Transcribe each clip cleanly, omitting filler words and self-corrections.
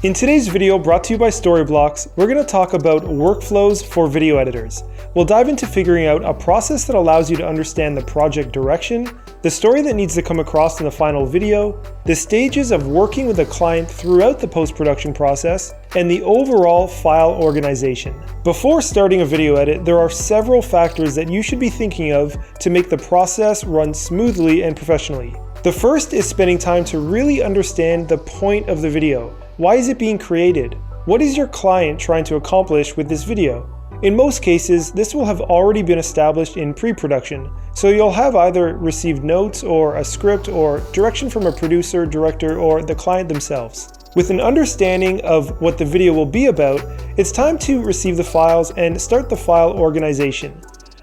In today's video brought to you by Storyblocks, we're going to talk about workflows for video editors. We'll dive into figuring out a process that allows you to understand the project direction, the story that needs to come across in the final video, the stages of working with a client throughout the post-production process, and the overall file organization. Before starting a video edit, there are several factors that you should be thinking of to make the process run smoothly and professionally. The first is spending time to really understand the point of the video. Why is it being created? What is your client trying to accomplish with this video? In most cases, this will have already been established in pre-production, so you'll have either received notes or a script or direction from a producer, director, or the client themselves. With an understanding of what the video will be about, it's time to receive the files and start the file organization.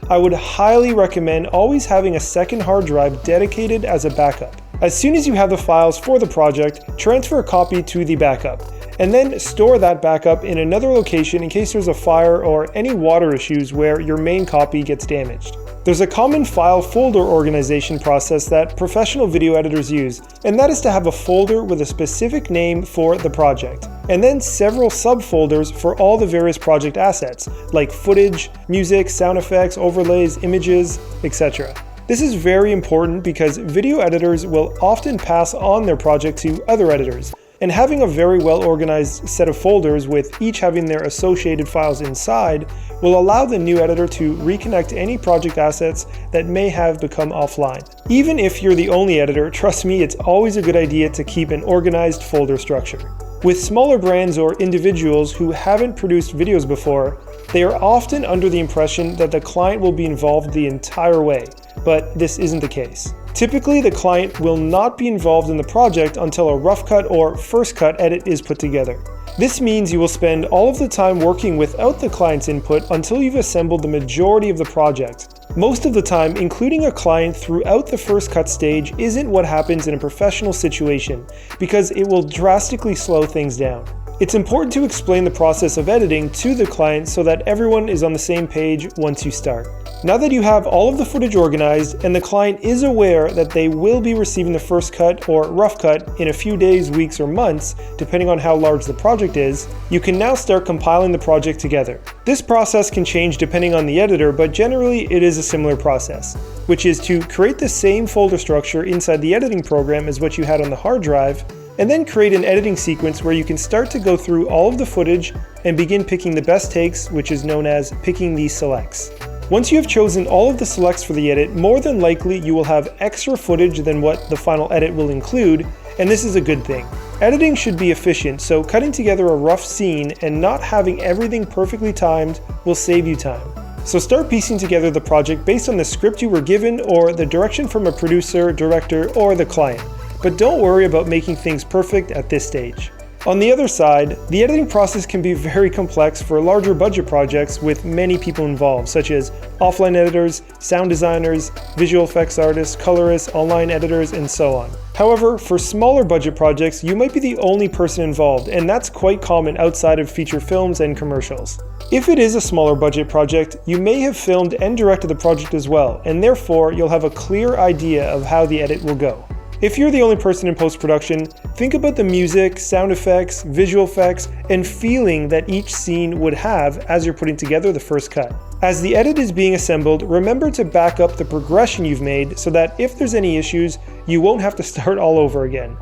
I would highly recommend always having a second hard drive dedicated as a backup. As soon as you have the files for the project, transfer a copy to the backup, and then store that backup in another location in case there's a fire or any water issues where your main copy gets damaged. There's a common file folder organization process that professional video editors use, and that is to have a folder with a specific name for the project, and then several subfolders for all the various project assets, like footage, music, sound effects, overlays, images, etc. This is very important because video editors will often pass on their project to other editors, and having a very well organized set of folders with each having their associated files inside will allow the new editor to reconnect any project assets that may have become offline. Even if you're the only editor, trust me, it's always a good idea to keep an organized folder structure. With smaller brands or individuals who haven't produced videos before, they are often under the impression that the client will be involved the entire way, but this isn't the case. Typically, the client will not be involved in the project until a rough cut or first cut edit is put together. This means you will spend all of the time working without the client's input until you've assembled the majority of the project. Most of the time, including a client throughout the first cut stage isn't what happens in a professional situation, because it will drastically slow things down. It's important to explain the process of editing to the client so that everyone is on the same page once you start. Now that you have all of the footage organized and the client is aware that they will be receiving the first cut or rough cut in a few days, weeks, or months, depending on how large the project is, you can now start compiling the project together. This process can change depending on the editor, but generally it is a similar process, which is to create the same folder structure inside the editing program as what you had on the hard drive, and then create an editing sequence where you can start to go through all of the footage and begin picking the best takes, which is known as picking the selects. Once you have chosen all of the selects for the edit, more than likely you will have extra footage than what the final edit will include, and this is a good thing. Editing should be efficient, so cutting together a rough scene and not having everything perfectly timed will save you time. So start piecing together the project based on the script you were given or the direction from a producer, director, or the client. But don't worry about making things perfect at this stage. On the other side, the editing process can be very complex for larger budget projects with many people involved, such as offline editors, sound designers, visual effects artists, colorists, online editors, and so on. However, for smaller budget projects, you might be the only person involved, and that's quite common outside of feature films and commercials. If it is a smaller budget project, you may have filmed and directed the project as well, and therefore you'll have a clear idea of how the edit will go. If you're the only person in post-production, think about the music, sound effects, visual effects, and feeling that each scene would have as you're putting together the first cut. As the edit is being assembled, remember to back up the progression you've made so that if there's any issues, you won't have to start all over again.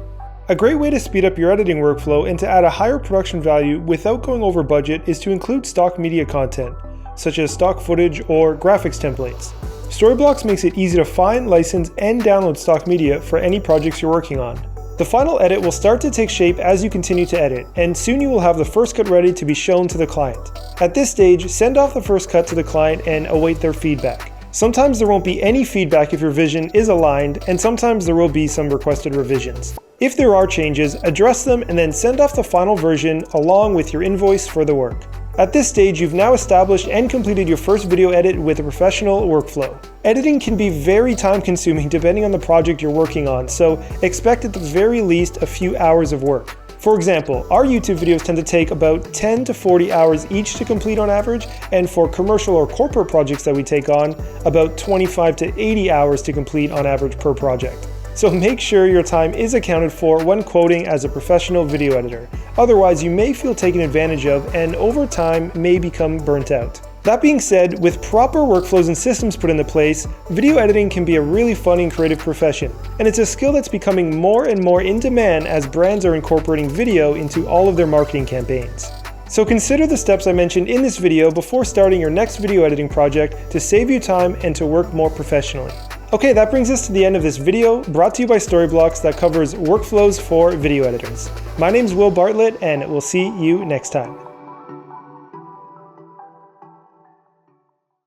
A great way to speed up your editing workflow and to add a higher production value without going over budget is to include stock media content, such as stock footage or graphics templates. Storyblocks makes it easy to find, license, and download stock media for any projects you're working on. The final edit will start to take shape as you continue to edit, and soon you will have the first cut ready to be shown to the client. At this stage, send off the first cut to the client and await their feedback. Sometimes there won't be any feedback if your vision is aligned, and sometimes there will be some requested revisions. If there are changes, address them and then send off the final version along with your invoice for the work. At this stage, you've now established and completed your first video edit with a professional workflow. Editing can be very time-consuming depending on the project you're working on, so expect at the very least a few hours of work. For example, our YouTube videos tend to take about 10 to 40 hours each to complete on average, and for commercial or corporate projects that we take on, about 25 to 80 hours to complete on average per project. so make sure your time is accounted for when quoting as a professional video editor. Otherwise, you may feel taken advantage of and over time may become burnt out. That being said, with proper workflows and systems put into place, video editing can be a really fun and creative profession, and it's a skill that's becoming more and more in demand as brands are incorporating video into all of their marketing campaigns. So consider the steps I mentioned in this video before starting your next video editing project to save you time and to work more professionally. Okay, that brings us to the end of this video, brought to you by Storyblocks, that covers workflows for video editors. My name's Will Bartlett, and we'll see you next time.